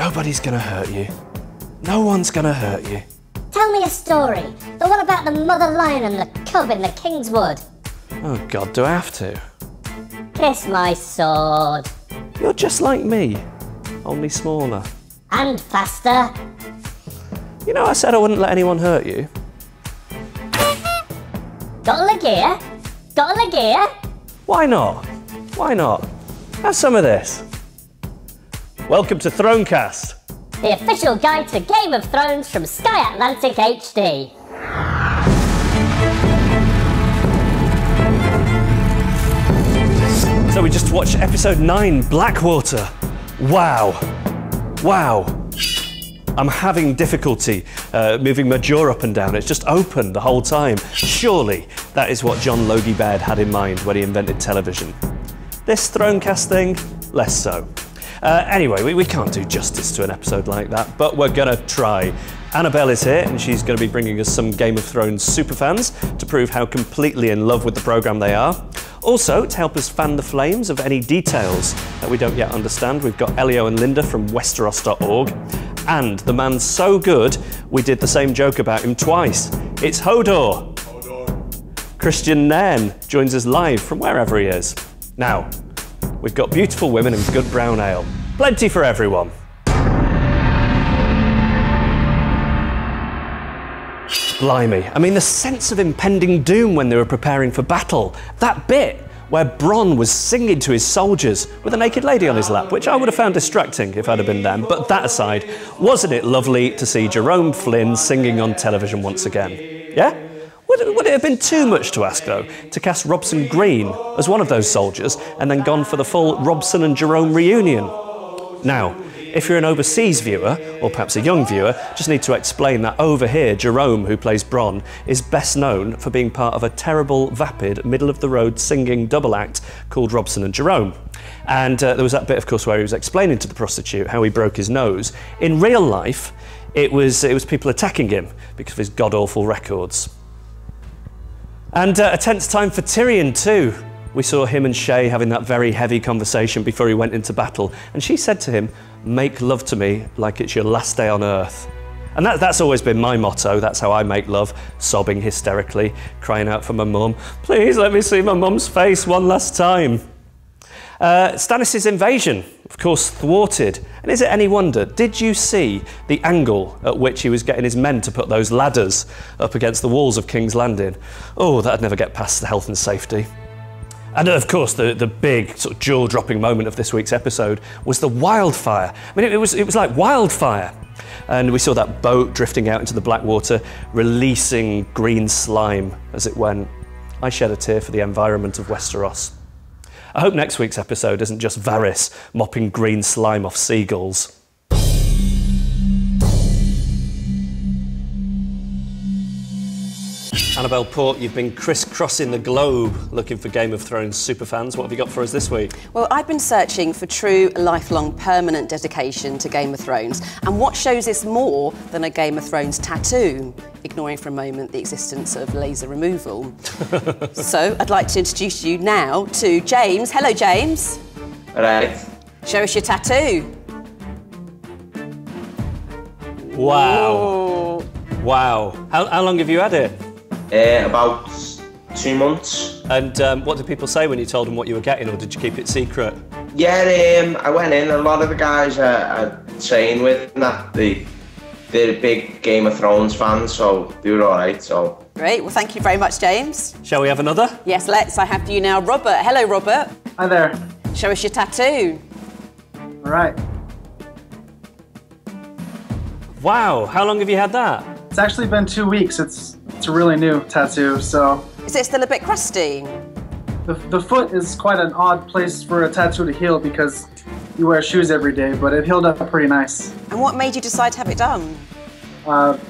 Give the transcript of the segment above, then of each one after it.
Nobody's gonna hurt you. No one's gonna hurt you. Tell me a story. The one about the mother lion and the cub in the Kingswood. Oh God, do I have to? Kiss my sword. You're just like me, only smaller. And faster. You know, I said I wouldn't let anyone hurt you. Got a gear? Got a gear? Why not? Why not? Have some of this. Welcome to Thronecast. The official guide to Game of Thrones from Sky Atlantic HD. So we just watched episode 9, Blackwater. Wow. Wow. I'm having difficulty moving my jaw up and down. It's just open the whole time. Surely that is what John Logie Baird had in mind when he invented television. This Thronecast thing, less so. Anyway, we can't do justice to an episode like that, but we're gonna try. Annabelle is here and she's gonna be bringing us some Game of Thrones superfans to prove how completely in love with the programme they are. Also, to help us fan the flames of any details that we don't yet understand, we've got Elio and Linda from Westeros.org. And the man's so good, we did the same joke about him twice. It's Hodor. Kristian Nairn joins us live from wherever he is. Now, we've got beautiful women and good brown ale. Plenty for everyone. Blimey, I mean the sense of impending doom when they were preparing for battle. That bit where Bronn was singing to his soldiers with a naked lady on his lap, which I would have found distracting if I'd have been them. But that aside, wasn't it lovely to see Jerome Flynn singing on television once again? Yeah? Would it have been too much to ask, though, to cast Robson Green as one of those soldiers and then gone for the full Robson and Jerome reunion? Now, if you're an overseas viewer, or perhaps a young viewer, just need to explain that over here, Jerome, who plays Bronn, is best known for being part of a terrible, vapid, middle-of-the-road singing double act called Robson and Jerome. And there was that bit, of course, where he was explaining to the prostitute how he broke his nose. In real life, it was people attacking him because of his god-awful records. And a tense time for Tyrion too. We saw him and Shay having that very heavy conversation before he went into battle, and she said to him, "Make love to me like it's your last day on earth." And that's always been my motto. That's how I make love, sobbing hysterically, crying out for my mum. Please let me see my mum's face one last time. Stannis' invasion, of course, thwarted. And is it any wonder, did you see the angle at which he was getting his men to put those ladders up against the walls of King's Landing? Oh, that'd never get past the health and safety. And of course, the big sort of jaw-dropping moment of this week's episode was the wildfire. I mean, it was like wildfire. And we saw that boat drifting out into the Blackwater, releasing green slime as it went. I shed a tear for the environment of Westeros. I hope next week's episode isn't just Varys mopping green slime off seagulls. Annabelle Port, you've been crisscrossing the globe looking for Game of Thrones superfans. What have you got for us this week? Well, I've been searching for true, lifelong, permanent dedication to Game of Thrones. And what shows this more than a Game of Thrones tattoo? Ignoring for a moment the existence of laser removal. So, I'd like to introduce you now to James. Hello, James. All right. Show us your tattoo. Wow. Ooh. Wow. How long have you had it? About 2 months. And what did people say when you told them what you were getting, or did you keep it secret? Yeah, I went in. A lot of the guys I train with, that they're big Game of Thrones fans, so they were all right. So Great. Well, thank you very much, James. Shall we have another? Yes, let's. I have for you now, Robert. Hello, Robert. Hi there. Show us your tattoo. All right. Wow. How long have you had that? It's actually been 2 weeks. It's a really new tattoo, so... Is it still a bit crusty? The foot is quite an odd place for a tattoo to heal because you wear shoes every day, but it healed up pretty nice. And what made you decide to have it done?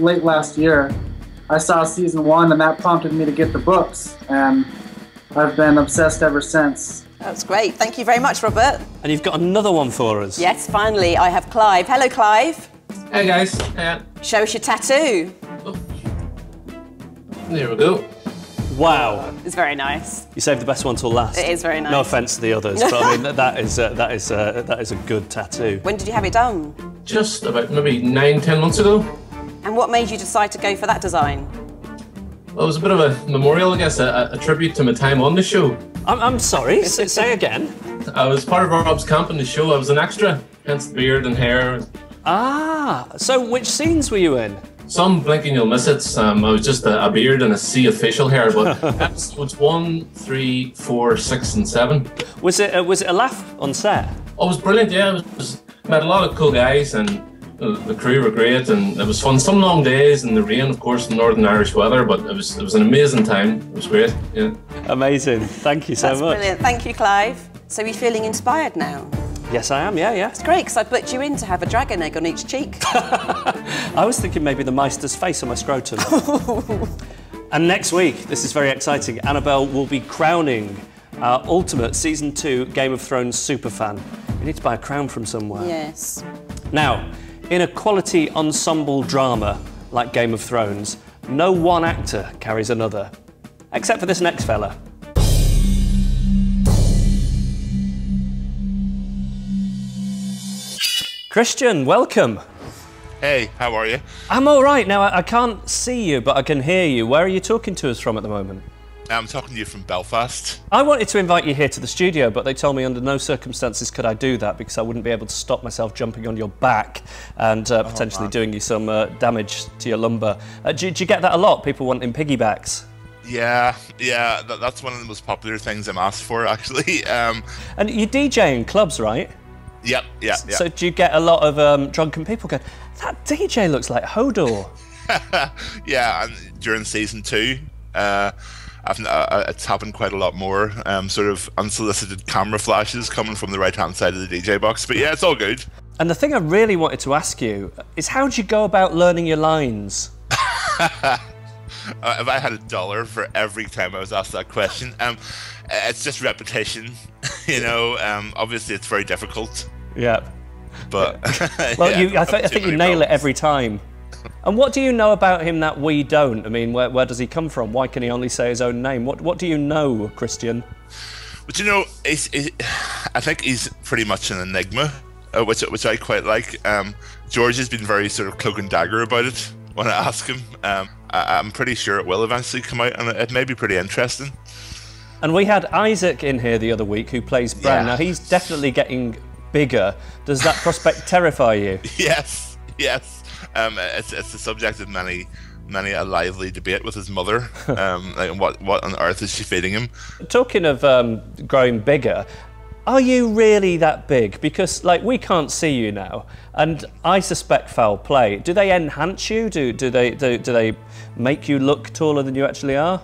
Late last year, I saw season 1 and that prompted me to get the books, and I've been obsessed ever since. That's great. Thank you very much, Robert. And you've got another one for us. Yes, finally, I have Clive. Hello, Clive. Hey guys, Show us your tattoo. there we go. Wow. It's very nice. You saved the best one till last. It is very nice. No offence to the others, but I mean that is a good tattoo. When did you have it done? just about maybe 9-10 months ago. And what made you decide to go for that design? Well, it was a bit of a memorial, I guess, a tribute to my time on the show. I'm sorry, say again. I was part of Rob's camp in the show. I was an extra, hence the beard and hair. Ah, so which scenes were you in? Some blinking you'll miss it. I was just a beard and a sea of facial hair, but episodes 1, 3, 4, 6 and 7. Was it a laugh on set? Oh, it was brilliant, yeah. Met a lot of cool guys and the crew were great and it was fun. Some long days in the rain, of course, in Northern Irish weather, but it was an amazing time. It was great, yeah. Amazing, thank you so much. That's brilliant, thank you, Clive. So you're feeling inspired now? Yes, I am, yeah. It's great, because I booked you in to have a dragon egg on each cheek. I was thinking maybe the Meister's face on my scrotum. And next week, this is very exciting, Annabelle will be crowning our ultimate Season 2 Game of Thrones superfan. You need to buy a crown from somewhere. Yes. Now, in a quality ensemble drama like Game of Thrones, no one actor carries another. Except for this next fella. Kristian, welcome. Hey, how are you? I'm all right. Now, I can't see you, but I can hear you. Where are you talking to us from at the moment? I'm talking to you from Belfast. I wanted to invite you here to the studio, but they told me under no circumstances could I do that because I wouldn't be able to stop myself jumping on your back and potentially doing you some damage to your lumbar. Do you get that a lot? People wanting piggybacks? Yeah, that's one of the most popular things I'm asked for, actually. And you DJ in clubs, right? Yep. So do you get a lot of drunken people going, that DJ looks like Hodor? Yeah, and during Season 2, it's happened quite a lot more, sort of unsolicited camera flashes coming from the right-hand side of the DJ box. But yeah, it's all good. And the thing I really wanted to ask you is how do you go about learning your lines? If I had $1 for every time I was asked that question, it's just repetition, you know. Obviously, it's very difficult. Yeah. But well, yeah, I think you nail it every time. And what do you know about him that we don't? I mean, where does he come from? Why can he only say his own name? What do you know, Kristian? But you know, I think he's pretty much an enigma, which I quite like. George has been very sort of cloak and dagger about it when I ask him. I'm pretty sure it will eventually come out, and it may be pretty interesting. And we had Isaac in here the other week who plays Bran. Yeah. Now, he's definitely getting bigger. Does that prospect terrify you? Yes. It's the subject of many a lively debate with his mother. Like what on earth is she feeding him? Talking of growing bigger, are you really that big? Because like we can't see you now, and I suspect foul play. Do they enhance you? Do they make you look taller than you actually are?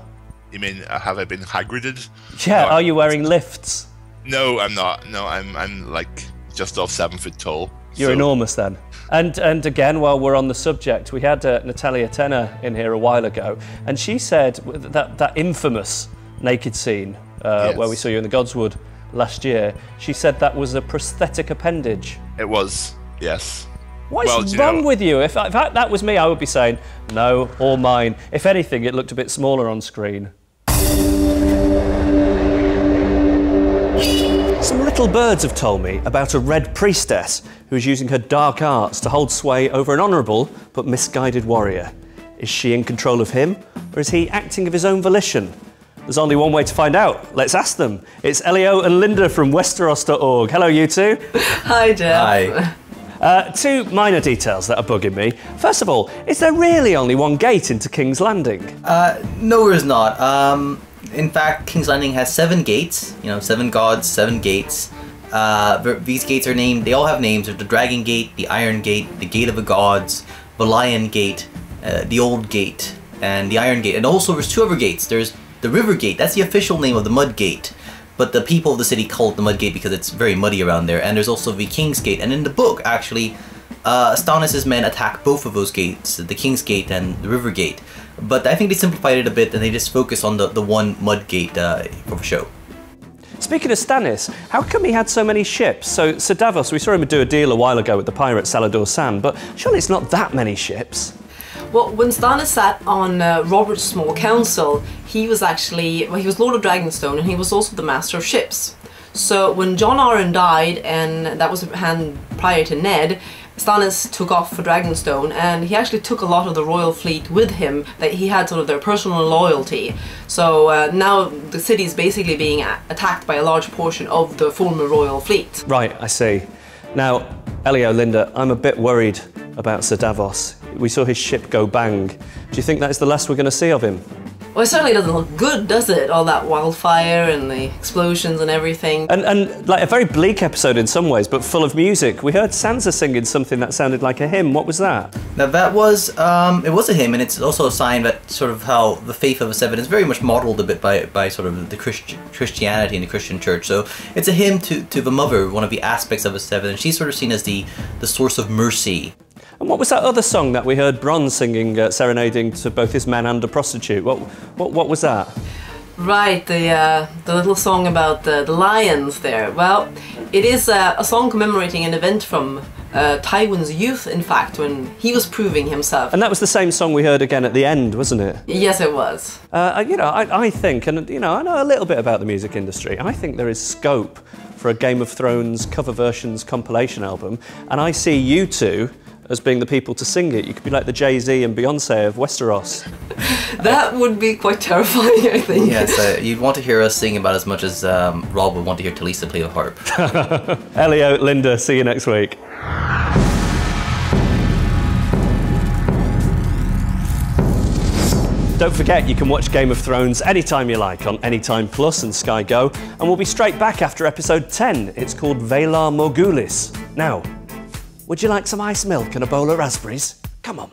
You mean have I been Hagrided? Yeah. No, are you wearing lifts? No, I'm not. No, I'm like just off 7 foot tall. You're enormous then. And again, while we're on the subject, we had Natalia Tenner in here a while ago, and she said that infamous naked scene yes, where we saw you in the Godswood last year, she said that was a prosthetic appendage. It was, yes. What is wrong with you? If that was me, I would be saying, no, all mine. If anything, it looked a bit smaller on screen. Some little birds have told me about a red priestess who is using her dark arts to hold sway over an honourable but misguided warrior. Is she in control of him, or is he acting of his own volition? There's only one way to find out. Let's ask them. It's Elio and Linda from Westeros.org. Hello, you two. Hi, Jeff. Hi. Two minor details that are bugging me. First of all, is there really only one gate into King's Landing? No, there's not. In fact, King's Landing has 7 gates. You know, 7 gods, 7 gates. These gates are named, they all have names. There's the Dragon Gate, the Iron Gate, the Gate of the Gods, the Lion Gate, the Old Gate, and the Iron Gate. And also there's 2 other gates. There's the River Gate, that's the official name of the Mud Gate. But the people of the city call it the Mud Gate because it's very muddy around there. And there's also the King's Gate. And in the book, actually, Stannis' men attack both of those gates, the King's Gate and the River Gate. But I think they simplified it a bit and they just focus on the one Mud Gate for the show. Speaking of Stannis, how come he had so many ships? So Davos, we saw him do a deal a while ago with the pirate Salador Sand, but surely it's not that many ships. Well, when Stannis sat on Robert's small council, he was Lord of Dragonstone and he was also the master of ships. So when Jon Arryn died, and that was a hand prior to Ned, Stannis took off for Dragonstone, and he actually took a lot of the royal fleet with him, that he had sort of their personal loyalty. So now the city is basically being attacked by a large portion of the former royal fleet. Right, I see. Now, Elio, Linda, I'm a bit worried about Sir Davos. We saw his ship go bang. Do you think that is the last we're going to see of him? Well, it certainly doesn't look good, does it? All that wildfire and the explosions and everything. And like a very bleak episode in some ways, but full of music. We heard Sansa singing something that sounded like a hymn. What was that? Now that was, it was a hymn, and it's also a sign that sort of how the faith of the Seven is very much modeled a bit by sort of the Christianity and the Christian church. So it's a hymn to the mother, one of the aspects of the Seven, and she's sort of seen as the source of mercy. And what was that other song that we heard Bronn singing, serenading to both his men and a prostitute? What was that? Right, the little song about the lions there. Well, it is a song commemorating an event from Tywin's youth, in fact, when he was proving himself. And that was the same song we heard again at the end, wasn't it? Yes, it was. You know, I think, and you know, I know a little bit about the music industry. I think there is scope for a Game of Thrones cover versions compilation album, and I see you two as being the people to sing it. You could be like the Jay-Z and Beyonce of Westeros. That would be quite terrifying, I think. Yes, you'd want to hear us sing about as much as Rob would want to hear Talisa play the harp. Elio, Linda, see you next week. Don't forget, you can watch Game of Thrones anytime you like on Anytime Plus and Sky Go, and we'll be straight back after episode 10. It's called Valar Morghulis. Now, would you like some ice milk and a bowl of raspberries? Come on.